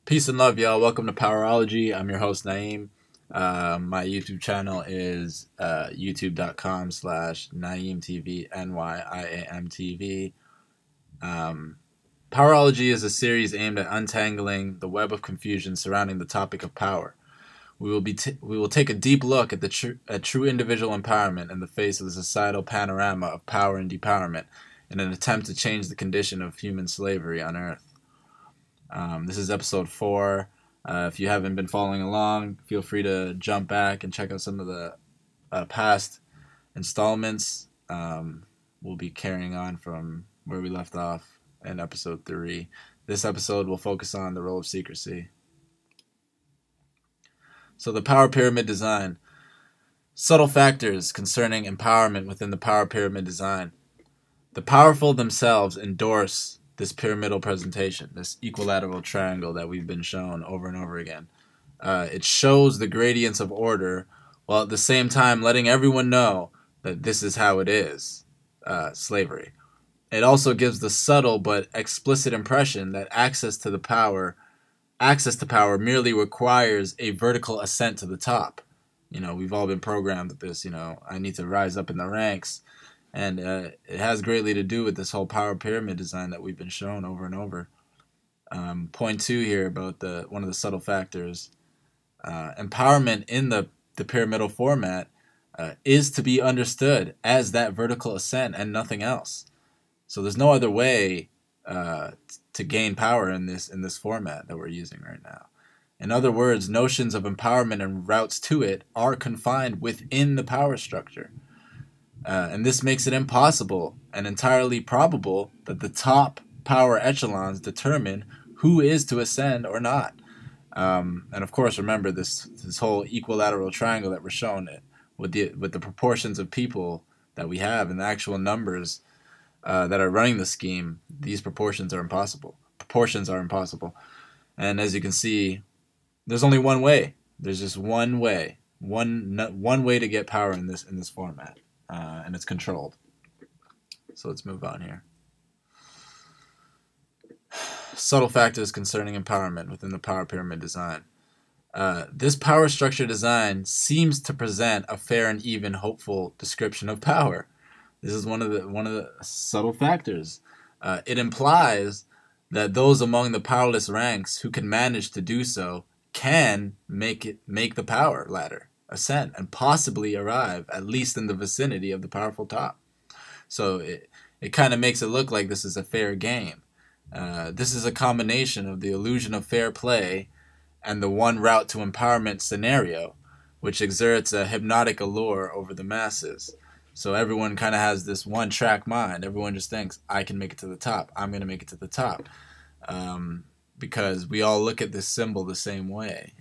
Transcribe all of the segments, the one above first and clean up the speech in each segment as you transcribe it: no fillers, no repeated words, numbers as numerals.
Peace and love, y'all. Welcome to Powerology. I'm your host, Naeem. My YouTube channel is youtube.com/NaeemTV, NYIAMTV. Powerology is a series aimed at untangling the web of confusion surrounding the topic of power. We will take a deep look at true individual empowerment in the face of the societal panorama of power and depowerment in an attempt to change the condition of human slavery on Earth. This is episode 4. If you haven't been following along, feel free to jump back and check out some of the past installments. We'll be carrying on from where we left off in episode 3. This episode will focus on the role of secrecy. So the power pyramid design. Subtle factors concerning empowerment within the power pyramid design. The powerful themselves endorse this pyramidal presentation, this equilateral triangle that we've been shown over and over again. It shows the gradients of order while at the same time letting everyone know that this is how it is, slavery. It also gives the subtle but explicit impression that access to power merely requires a vertical ascent to the top. We've all been programmed with this, I need to rise up in the ranks. And it has greatly to do with this whole power pyramid design that we've been shown over and over. Point 2 here about one of the subtle factors. Empowerment in the pyramidal format is to be understood as that vertical ascent and nothing else. So there's no other way to gain power in this format that we're using right now. In other words, notions of empowerment and routes to it are confined within the power structure. And this makes it impossible and entirely probable that the top power echelons determine who is to ascend or not. And of course, remember this whole equilateral triangle that we're shown it with the proportions of people that we have and the actual numbers that are running the scheme. These proportions are impossible. And as you can see, there's only one way. There's just one way, one way to get power in this format. And it's controlled. So let's move on here. Subtle factors concerning empowerment within the power pyramid design. This power structure design seems to present a fair and even hopeful description of power. This is one of the subtle factors. It implies that those among the powerless ranks who can manage to do so can make the power ladder ascend and possibly arrive at least in the vicinity of the powerful top. So it kind of makes it look like this is a fair game. This is a combination of the illusion of fair play and the one route to empowerment scenario, which exerts a hypnotic allure over the masses. So everyone kind of has this one-track mind. Everyone just thinks, I can make it to the top. I'm going to make it to the top. Because we all look at this symbol the same way.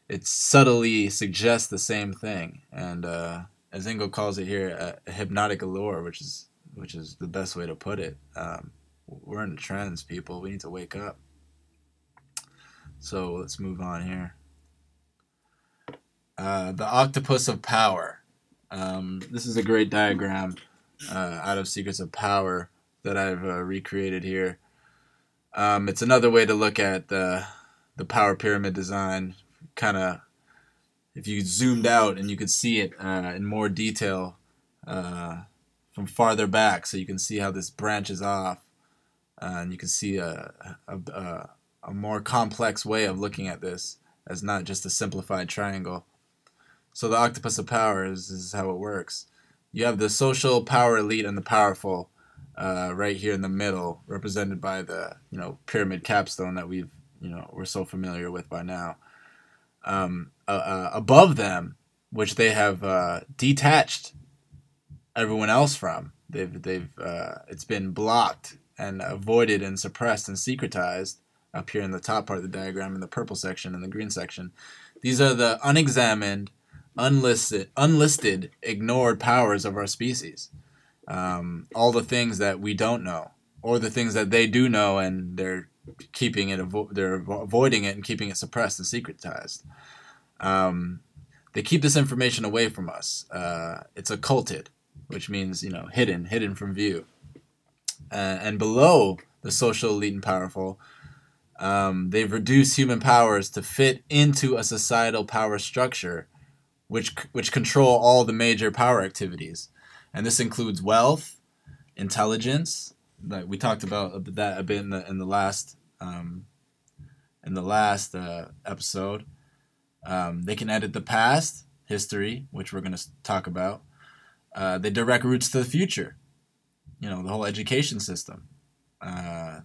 It subtly suggests the same thing, and as Ingo calls it here, a hypnotic allure, which is the best way to put it. We're in a trance, people. We need to wake up. So let's move on here. The octopus of power. This is a great diagram out of Secrets of Power that I've recreated here. It's another way to look at the power pyramid design. Kind of, if you zoomed out and you could see it in more detail from farther back, so you can see how this branches off, and you can see a more complex way of looking at this as not just a simplified triangle. So the octopus of power is how it works. You have the social power elite and the powerful right here in the middle, represented by the pyramid capstone that we're so familiar with by now. Above them, which they have detached everyone else from. It's been blocked and avoided and suppressed and secretized up here in the top part of the diagram in the purple section and the green section. These are the unexamined, unlisted, ignored powers of our species. All the things that we don't know, or the things that they do know, and they're avoiding it and keeping it suppressed and secretized. They keep this information away from us. It's occulted, which means hidden from view. And below the social elite and powerful, They've reduced human powers to fit into a societal power structure which control all the major power activities. And this includes wealth, intelligence. Like we talked about that a bit in the last episode. They can edit the past, history, which we're going to talk about. They direct routes to the future. You know, the whole education system.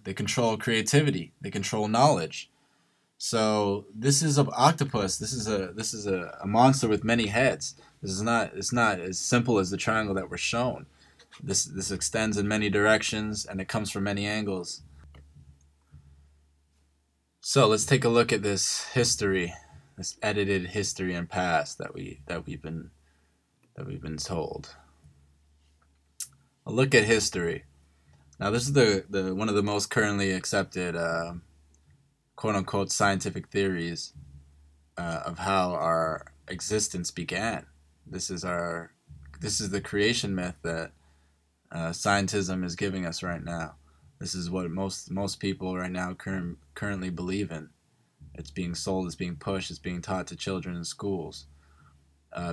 They control creativity. They control knowledge. So this is an octopus. This is a monster with many heads. It's not as simple as the triangle that we're shown. This extends in many directions and it comes from many angles. So let's take a look at this history, this edited history and past that we've been told. A look at history. Now this is the one of the most currently accepted quote unquote scientific theories of how our existence began. This is the creation myth that scientism is giving us right now. This is what most people right now currently believe in. It's being sold, it's being pushed, it's being taught to children in schools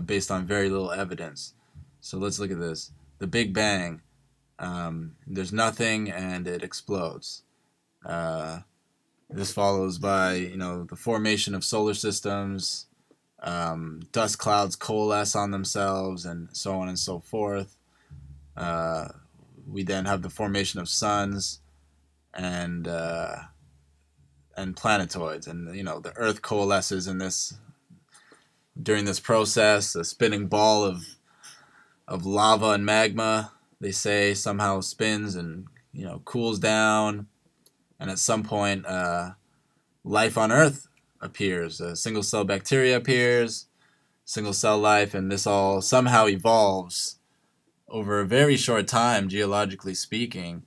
based on very little evidence. So let's look at this. The Big Bang. There's nothing and it explodes. This follows by, the formation of solar systems, dust clouds coalesce on themselves, and so on and so forth. We then have the formation of suns and planetoids, and the Earth coalesces during this process. A spinning ball of lava and magma, they say, somehow spins and cools down. And at some point, life on Earth appears. Single-cell bacteria appears, single-cell life, and this all somehow evolves over a very short time, geologically speaking,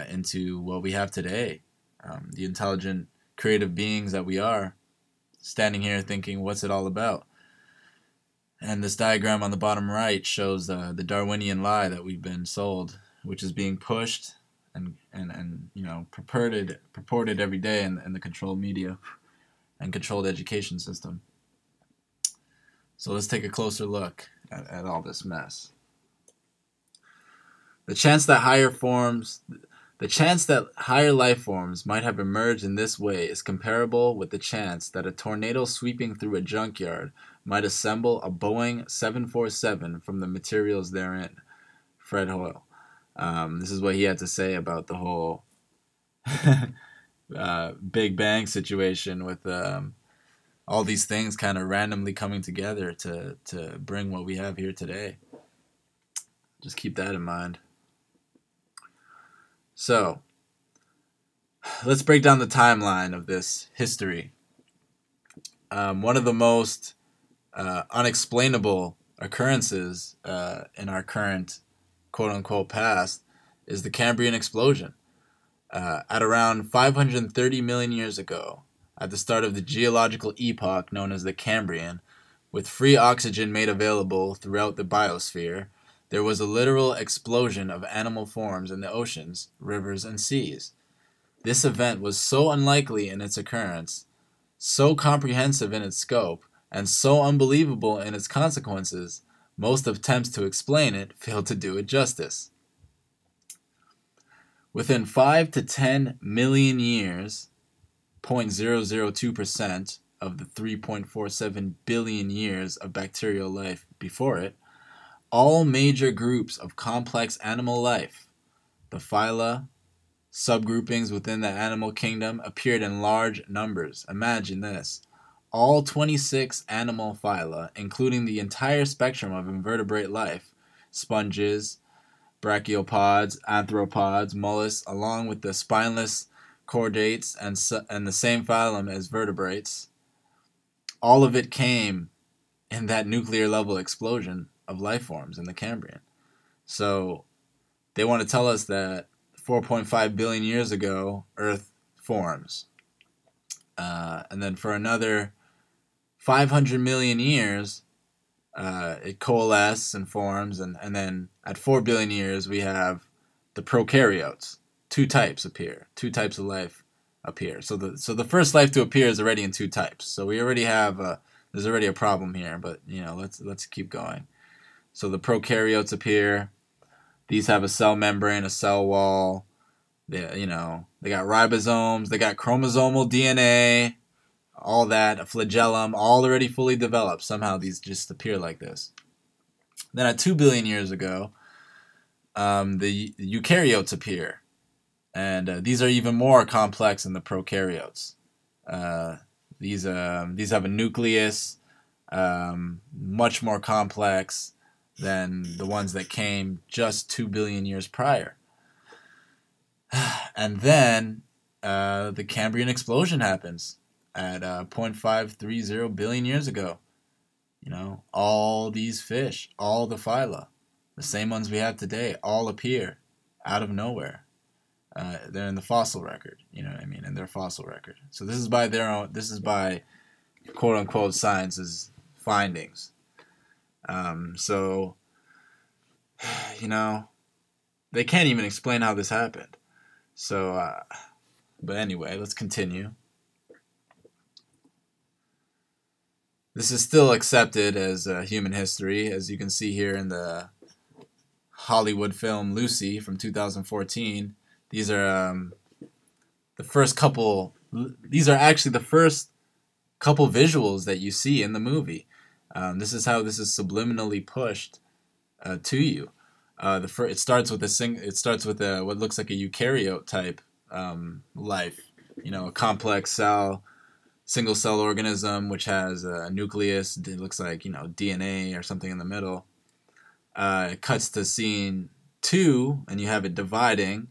into what we have today. The intelligent, creative beings that we are, standing here thinking, what's it all about? And this diagram on the bottom right shows the Darwinian lie that we've been sold, which is being pushed and purported every day in the controlled media and controlled education system. So let's take a closer look at all this mess. The chance that higher life forms might have emerged in this way is comparable with the chance that a tornado sweeping through a junkyard might assemble a Boeing 747 from the materials therein. Fred Hoyle. This is what he had to say about the whole Big Bang situation with all these things kind of randomly coming together to bring what we have here today. Just keep that in mind. So, let's break down the timeline of this history. One of the most unexplainable occurrences in our current quote-unquote past is the Cambrian explosion. At around 530 million years ago, at the start of the geological epoch known as the Cambrian, with free oxygen made available throughout the biosphere, there was a literal explosion of animal forms in the oceans, rivers, and seas. This event was so unlikely in its occurrence, so comprehensive in its scope, and so unbelievable in its consequences, most attempts to explain it failed to do it justice. Within 5 to 10 million years, 0.002% of the 3.47 billion years of bacterial life before it, all major groups of complex animal life, the phyla, subgroupings within the animal kingdom, appeared in large numbers. Imagine this. All 26 animal phyla, including the entire spectrum of invertebrate life, sponges, brachiopods, arthropods, mollusks, along with the spineless chordates and the same phylum as vertebrates, all of it came in that nuclear level explosion of life forms in the Cambrian. So they want to tell us that 4.5 billion years ago, Earth forms. And then for another 500 million years, it coalesces and forms. And then at 4 billion years, we have the prokaryotes. Two types appear, two types of life appear. So the first life to appear is already in two types. So we already have there's already a problem here. But let's keep going. So the prokaryotes appear. These have a cell membrane, a cell wall. They got ribosomes. They got chromosomal DNA. All that, a flagellum, all already fully developed. Somehow these just appear like this. Then at 2 billion years ago, the eukaryotes appear. And these are even more complex than the prokaryotes. These have a nucleus, much more complex than the ones that came just 2 billion years prior. And then the Cambrian explosion happens at 0.530 billion years ago. All these fish, all the phyla, the same ones we have today, all appear out of nowhere. They're in the fossil record, in their fossil record. So this is by quote unquote science's findings. So they can't even explain how this happened. So, but anyway, let's continue. This is still accepted as human history, as you can see here in the Hollywood film Lucy from 2014. These are the first couple. These are actually the first couple visuals that you see in the movie. This is how this is subliminally pushed to you. It starts with what looks like a eukaryote type life. A complex cell. Single cell organism which has a nucleus. It looks like DNA or something in the middle. It cuts to scene 2 and you have it dividing.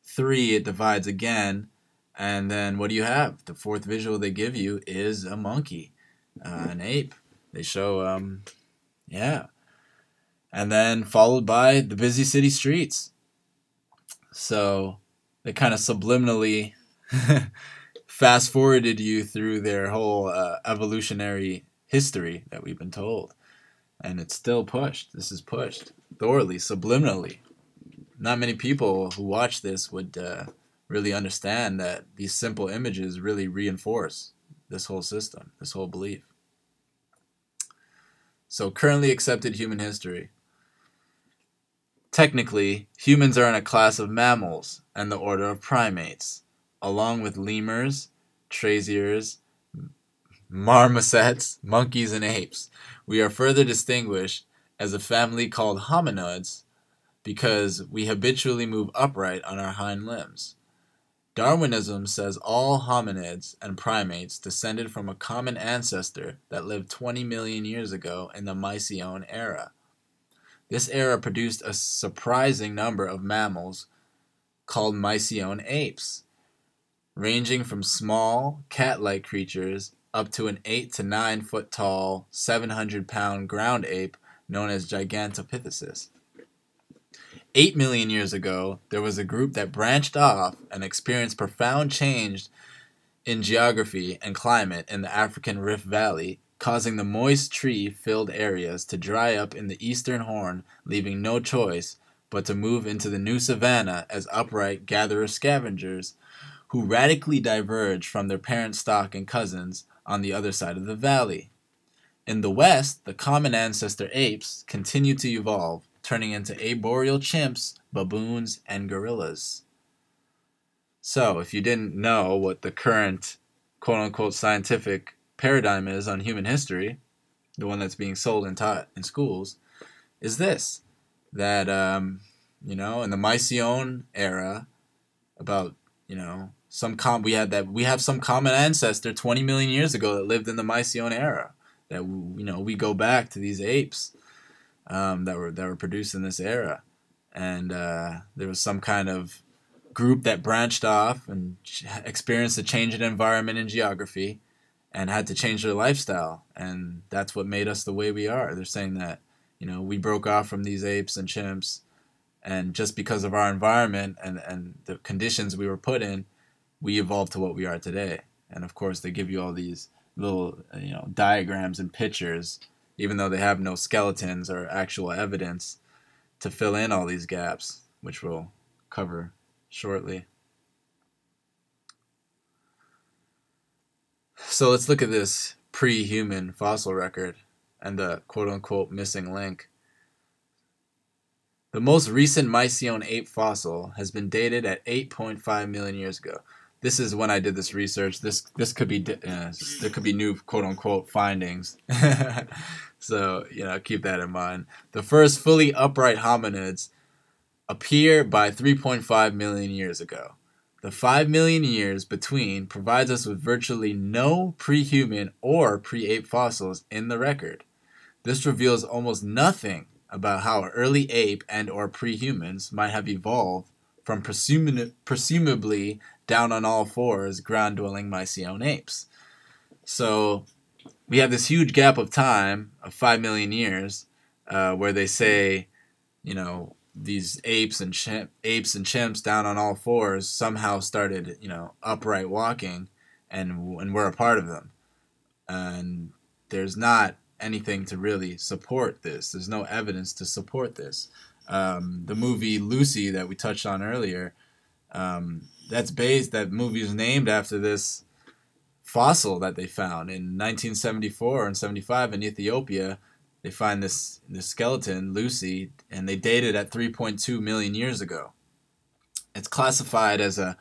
3, it divides again, and then what do you have? The fourth visual they give you is a monkey, an ape. They show and then followed by the busy city streets. So they kind of subliminally fast forwarded you through their whole evolutionary history that we've been told. And it's still pushed. This is pushed thoroughly, subliminally. Not many people who watch this would really understand that these simple images really reinforce this whole system, this whole belief. So currently accepted human history. Technically, humans are in a class of mammals and the order of primates, along with lemurs, tarsiers, marmosets, monkeys, and apes. We are further distinguished as a family called hominoids because we habitually move upright on our hind limbs. Darwinism says all hominids and primates descended from a common ancestor that lived 20 million years ago in the Mycenaean era. This era produced a surprising number of mammals called Mycenaean apes, ranging from small, cat-like creatures up to an 8 to 9 foot tall, 700-pound ground ape known as Gigantopithecus. 8 million years ago, there was a group that branched off and experienced profound change in geography and climate in the African Rift Valley, causing the moist tree-filled areas to dry up in the eastern horn, leaving no choice but to move into the new savanna as upright gatherer-scavengers who radically diverged from their parent stock and cousins on the other side of the valley. In the west, the common ancestor apes continued to evolve, turning into arboreal chimps, baboons, and gorillas. So, if you didn't know what the current quote-unquote scientific paradigm is on human history, the one that's being sold and taught in schools, is this, that, in the Mycenaean era, about, we have some common ancestor 20 million years ago that lived in the Mycenaean era, that, we go back to these apes that were produced in this era, and there was some kind of group that branched off and experienced a change in environment and geography and had to change their lifestyle, and that's what made us the way we are. They're saying that we broke off from these apes and chimps, and just because of our environment and the conditions we were put in, we evolved to what we are today. And of course they give you all these little diagrams and pictures, even though they have no skeletons or actual evidence to fill in all these gaps, which we'll cover shortly. So let's look at this pre-human fossil record and the quote-unquote missing link. The most recent Mycenaean ape fossil has been dated at 8.5 million years ago. This is when I did this research. This could be there could be new quote-unquote findings. So, keep that in mind. The first fully upright hominids appear by 3.5 million years ago. The 5 million years between provides us with virtually no pre-human or pre-ape fossils in the record. This reveals almost nothing about how early ape and or pre-humans might have evolved from presumably down on all fours ground-dwelling Mycenaean apes. So we have this huge gap of time of 5 million years where they say, these apes and chimps down on all fours somehow started, upright walking, and we're a part of them. And there's not anything to really support this. There's no evidence to support this. The movie Lucy that we touched on earlier, that movie is named after this fossil that they found in 1974 and 75 in Ethiopia. They find this skeleton, Lucy, and they date it at 3.2 million years ago. It's classified as a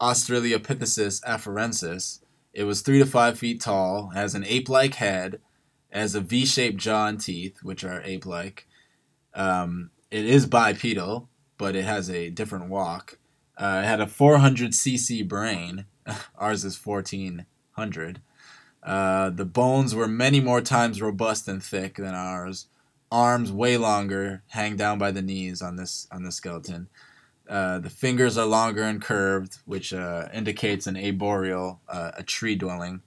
Australopithecus afarensis. It was 3 to 5 feet tall, has an ape-like head, has a V-shaped jaw and teeth, which are ape-like. It is bipedal, but it has a different walk. It had a 400 cc brain. Ours is 1400. The bones were many more times robust and thick than ours. Arms way longer, hang down by the knees on this skeleton. The fingers are longer and curved, which indicates an arboreal, a tree-dwelling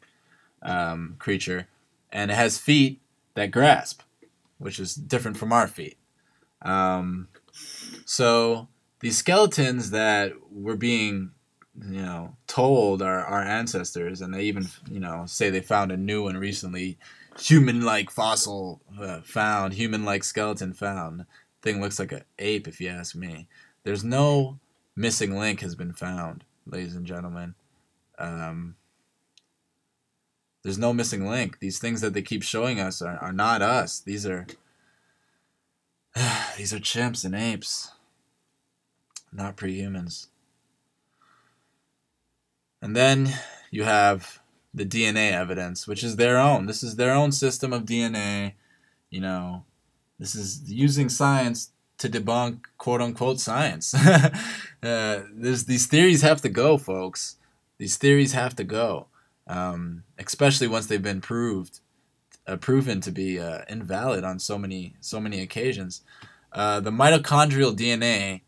creature. And it has feet that grasp, which is different from our feet. So these skeletons that were being told our ancestors, and they even say they found a new and recently human-like fossil found, human-like skeleton found. Thing looks like an ape, if you ask me. There's no missing link has been found, ladies and gentlemen. There's no missing link. These things that they keep showing us are not us. These are chimps and apes, not pre-humans. And then you have the DNA evidence, which is their own. This is their own system of DNA. This is using science to debunk quote-unquote science. These theories have to go, folks. These theories have to go, especially once they've been proven to be invalid on so many occasions. The mitochondrial DNA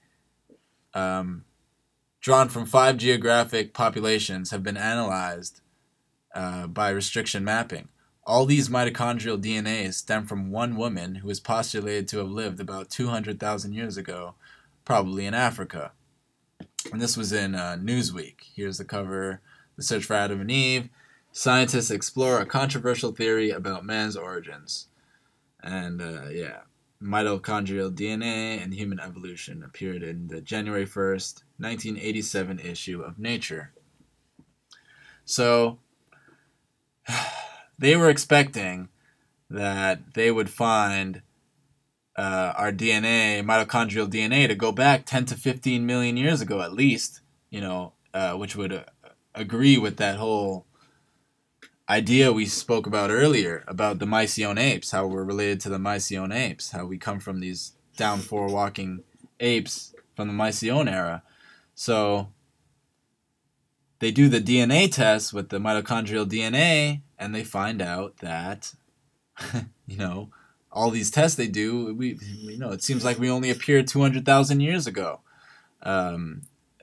drawn from 5 geographic populations have been analyzed by restriction mapping. All these mitochondrial DNAs stem from one woman who is postulated to have lived about 200,000 years ago, probably in Africa. And this was in Newsweek. Here's the cover: The Search for Adam and Eve. Scientists explore a controversial theory about man's origins. And mitochondrial DNA and human evolution appeared in the January 1st, 1987 issue of Nature. So they were expecting that they would find our DNA, mitochondrial DNA, to go back 10 to 15 million years ago at least, which would agree with that whole idea we spoke about earlier about the Mycenaean apes, how we're related to the Mycenaean apes, how we come from these down four walking apes from the Mycenaean era. So they do the DNA test with the mitochondrial DNA, and they find out that, all these tests they do, it seems like we only appeared 200,000 years ago,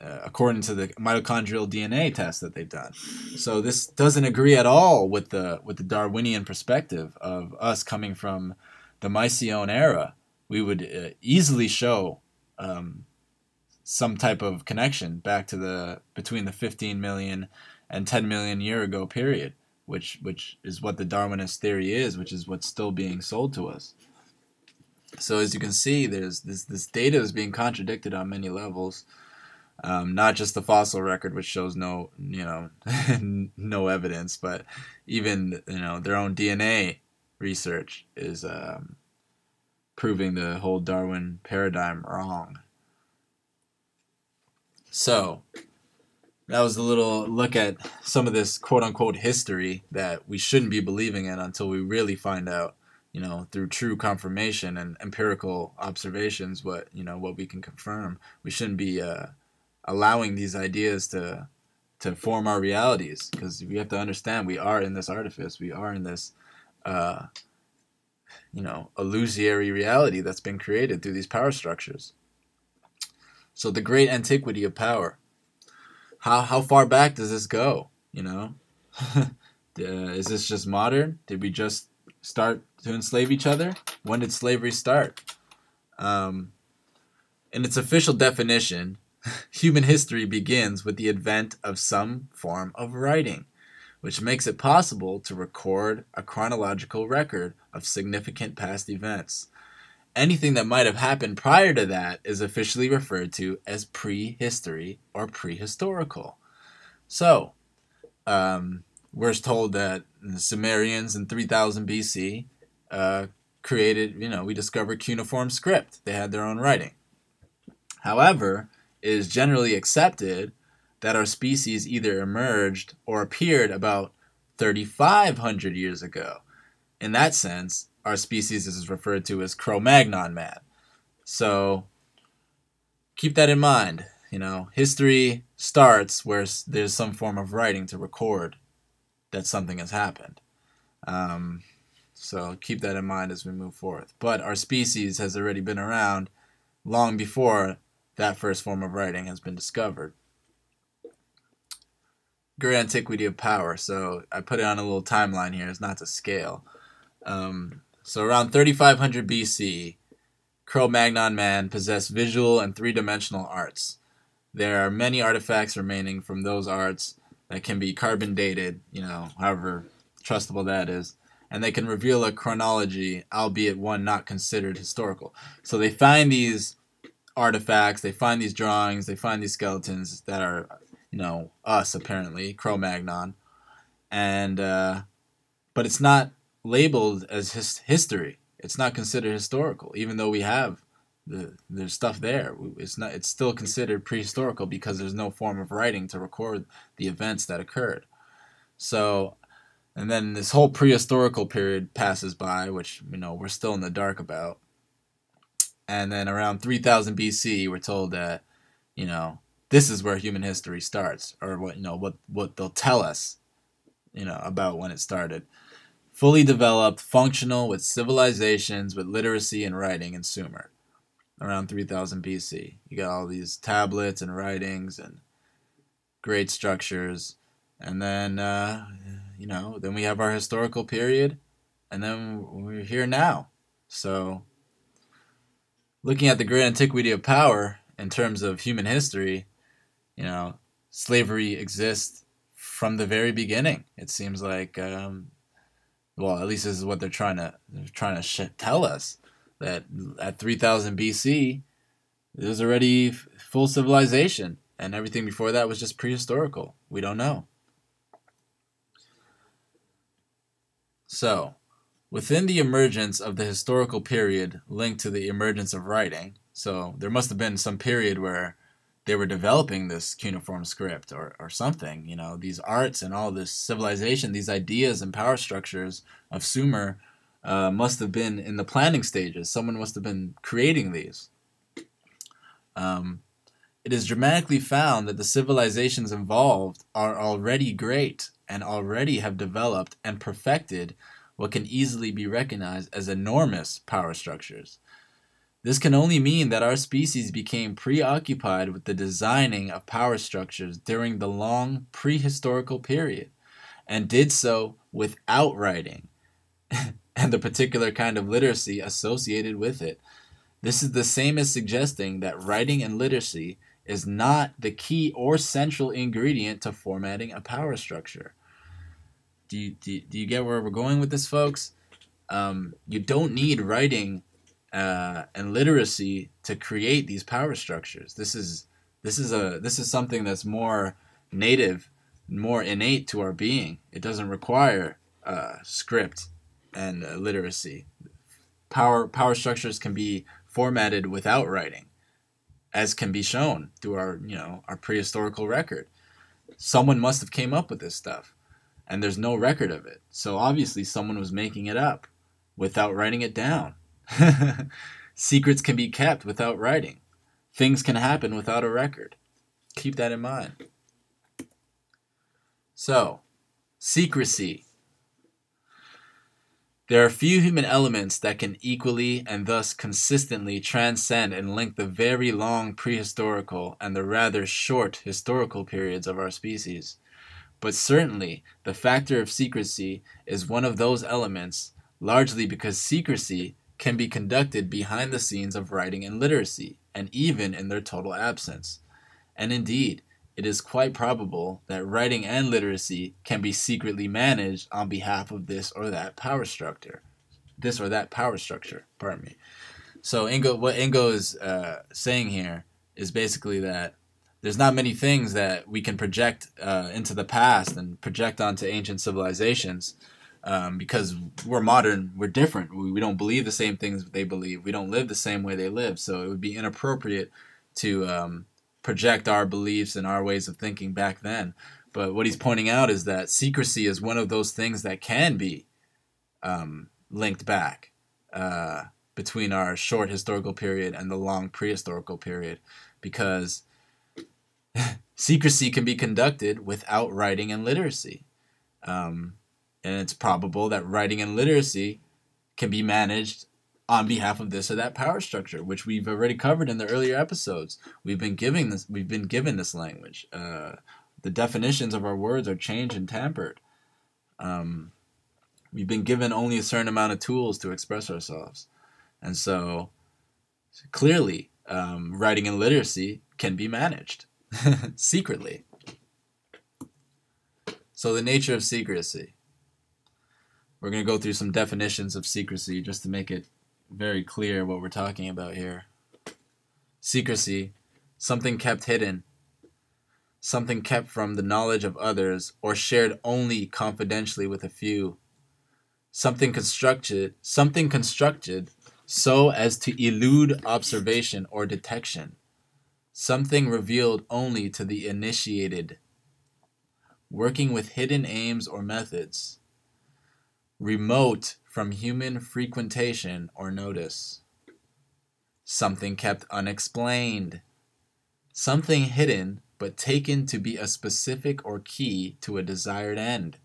according to the mitochondrial DNA test that they've done. So this doesn't agree at all with the Darwinian perspective of us coming from the Mycenaean era. We would easily show some type of connection back to between the 15 million and 10 million year ago period, which is what the Darwinist theory is, which is what's still being sold to us. So as you can see, there's this data is being contradicted on many levels. Not just the fossil record, which shows no, no evidence, but even, their own DNA research is proving the whole Darwin paradigm wrong. So that was a little look at some of this quote-unquote history that we shouldn't be believing in until we really find out, through true confirmation and empirical observations, what we can confirm. We shouldn't be allowing these ideas to form our realities, because we have to understand we are in this artifice. We are in this illusory reality that's been created through these power structures. So the great antiquity of power. How far back does this go? Is this just modern? Did we just start to enslave each other? When did slavery start? In its official definition, human history begins with the advent of some form of writing, which makes it possible to record a chronological record of significant past events. Anything that might have happened prior to that is officially referred to as prehistory or prehistorical. So, we're told that the Sumerians in 3000 BC created, we discovered cuneiform script. They had their own writing. However, it is generally accepted that our species either emerged or appeared about 3,500 years ago. In that sense, our species is referred to as Cro-Magnon man. So keep that in mind. History starts where there's some form of writing to record that something has happened. So keep that in mind as we move forth. But our species has already been around long before that first form of writing has been discovered. Great antiquity of power. So I put it on a little timeline here. It's not to scale. So around 3500 BC, Cro-Magnon man possessed visual and three-dimensional arts. There are many artifacts remaining from those arts that can be carbon dated, however trustable that is, and they can reveal a chronology, albeit one not considered historical. So they find these artifacts, they find these drawings, they find these skeletons that are, us apparently, Cro-Magnon, and but it's not labeled as history. It's not considered historical, even though we have there's stuff there. It's still considered prehistorical because there's no form of writing to record the events that occurred. So, and then this whole prehistorical period passes by, which we're still in the dark about. And then around 3000 BC, we're told that this is where human history starts, or what they'll tell us about when it started. Fully developed, functional, with civilizations, with literacy and writing in Sumer, around 3000 BC. You got all these tablets and writings and great structures. And then, then we have our historical period, and then we're here now. So, looking at the great antiquity of power in terms of human history, slavery exists from the very beginning. It seems like, well, at least this is what they're trying to tell us, that at 3000 BC, there's already full civilization, and everything before that was just prehistorical. We don't know. So, within the emergence of the historical period linked to the emergence of writing, so there must have been some period where they were developing this cuneiform script or something, these arts and all this civilization, these ideas and power structures of Sumer must have been in the planning stages. Someone must have been creating these. It is dramatically found that the civilizations involved are already great and already have developed and perfected what can easily be recognized as enormous power structures. This can only mean that our species became preoccupied with the designing of power structures during the long prehistorical period, and did so without writing and the particular kind of literacy associated with it. This is the same as suggesting that writing and literacy is not the key or central ingredient to formatting a power structure. Do you get where we're going with this, folks? You don't need writing and literacy to create these power structures. This is This is something that's more native, more innate to our being. It doesn't require script and literacy. Power structures can be formatted without writing, as can be shown through our prehistorical record. Someone must have came up with this stuff, and there's no record of it. So obviously someone was making it up without writing it down. Secrets can be kept without writing. Things can happen without a record. Keep that in mind. So, secrecy. There are few human elements that can equally and thus consistently transcend and link the very long prehistorical and the rather short historical periods of our species. But certainly, the factor of secrecy is one of those elements, largely because secrecy can be conducted behind the scenes of writing and literacy, and even in their total absence. And indeed, it is quite probable that writing and literacy can be secretly managed on behalf of this or that power structure. Pardon me. So what Ingo is saying here is basically that there's not many things that we can project into the past and project onto ancient civilizations, because we're modern, we're different. We don't believe the same things they believe. We don't live the same way they live. So it would be inappropriate to project our beliefs and our ways of thinking back then. But what he's pointing out is that secrecy is one of those things that can be linked back between our short historical period and the long prehistorical period, because secrecy can be conducted without writing and literacy. And it's probable that writing and literacy can be managed on behalf of this or that power structure, which we've already covered in the earlier episodes. We've been given this language. The definitions of our words are changed and tampered. We've been given only a certain amount of tools to express ourselves. And so clearly, writing and literacy can be managed secretly. So the nature of secrecy. We're going to go through some definitions of secrecy just to make it very clear what we're talking about here. Secrecy, something kept hidden, something kept from the knowledge of others or shared only confidentially with a few. Something constructed so as to elude observation or detection. Something revealed only to the initiated. Working with hidden aims or methods. Remote from human frequentation or notice. Something kept unexplained. Something hidden but taken to be a specific or key to a desired end.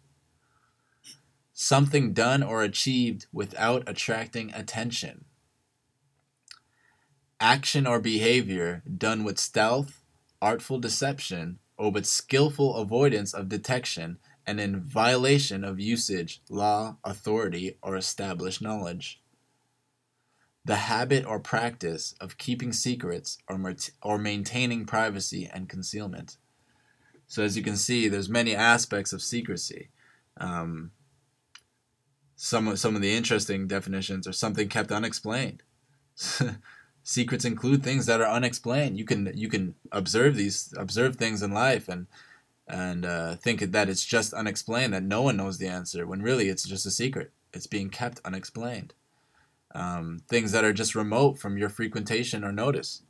Something done or achieved without attracting attention. Action or behavior done with stealth, artful deception, or with skillful avoidance of detection and in violation of usage, law, authority, or established knowledge. The habit or practice of keeping secrets or maintaining privacy and concealment. So as you can see, there's many aspects of secrecy. Some of the interesting definitions are something kept unexplained. Secrets include things that are unexplained. You can observe things in life and think that it's just unexplained, that no one knows the answer, when really it's just a secret. It's being kept unexplained. Things that are just remote from your frequentation or notice.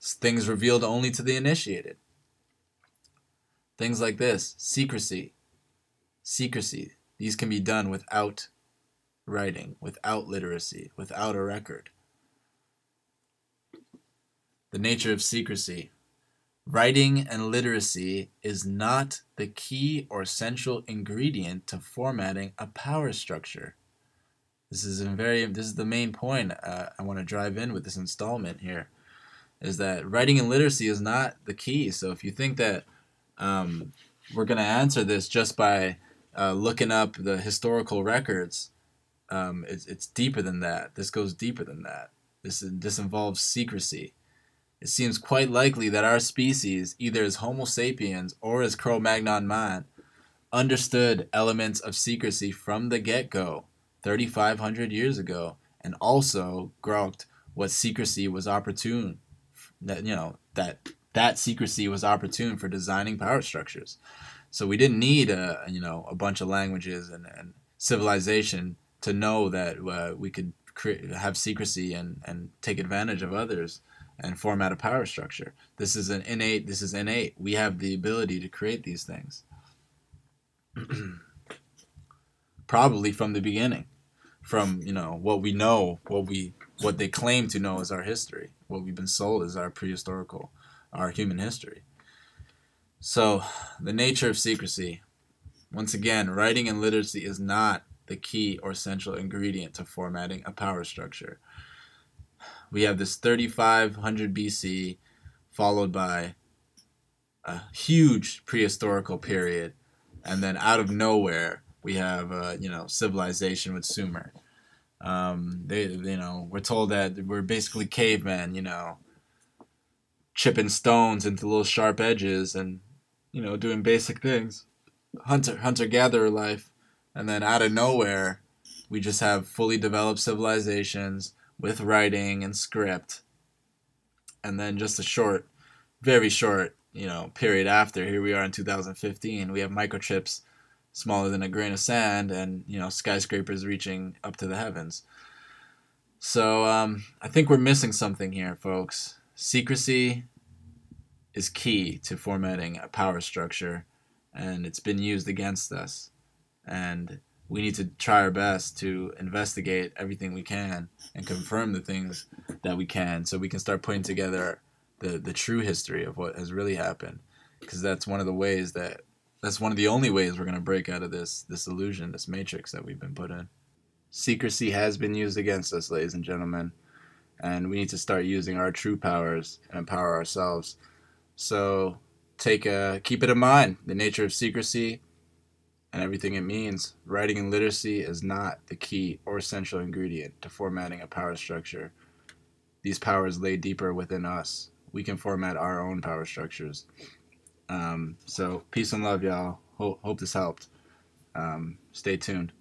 Things revealed only to the initiated. Things like this. Secrecy. These can be done without writing, without literacy, without a record. The nature of secrecy. Writing and literacy is not the key or central ingredient to formatting a power structure. This is the main point I want to drive in with this installment here, is that writing and literacy is not the key. So if you think that we're going to answer this just by looking up the historical records, it's deeper than that. This goes deeper than that. This involves secrecy. It seems quite likely that our species, either as Homo sapiens or as Cro-Magnon man, understood elements of secrecy from the get-go, 3,500 years ago, and also grokked what secrecy was opportune that that secrecy was opportune for designing power structures. So we didn't need a bunch of languages and civilization to know that we could have secrecy and take advantage of others and format a power structure. This is innate. This is innate. We have the ability to create these things. Probably from the beginning, from what we know, what they claim to know as our history, what we've been sold as our prehistorical, our human history. So the nature of secrecy. Once again, writing and literacy is not the key or essential ingredient to formatting a power structure. We have this 3500 BC followed by a huge prehistorical period, and then out of nowhere we have civilization with Sumer. We're told that we're basically cavemen, chipping stones into little sharp edges and doing basic things, hunter gatherer life, and then out of nowhere we just have fully developed civilizations with writing and script, and then just a very short period after, here we are in 2015, we have microchips smaller than a grain of sand and skyscrapers reaching up to the heavens. So I think we're missing something here, folks. Secrecy is key to formatting a power structure, and it's been used against us. And we need to try our best to investigate everything we can and confirm the things that we can, so we can start putting together the true history of what has really happened. Because that's one of the only ways we're going to break out of this illusion, this matrix that we've been put in. Secrecy has been used against us, ladies and gentlemen, and we need to start using our true powers and empower ourselves. So keep it in mind, the nature of secrecy and everything it means. Writing and literacy is not the key or essential ingredient to formatting a power structure. These powers lay deeper within us. We can format our own power structures. So peace and love, y'all. Hope this helped. Stay tuned.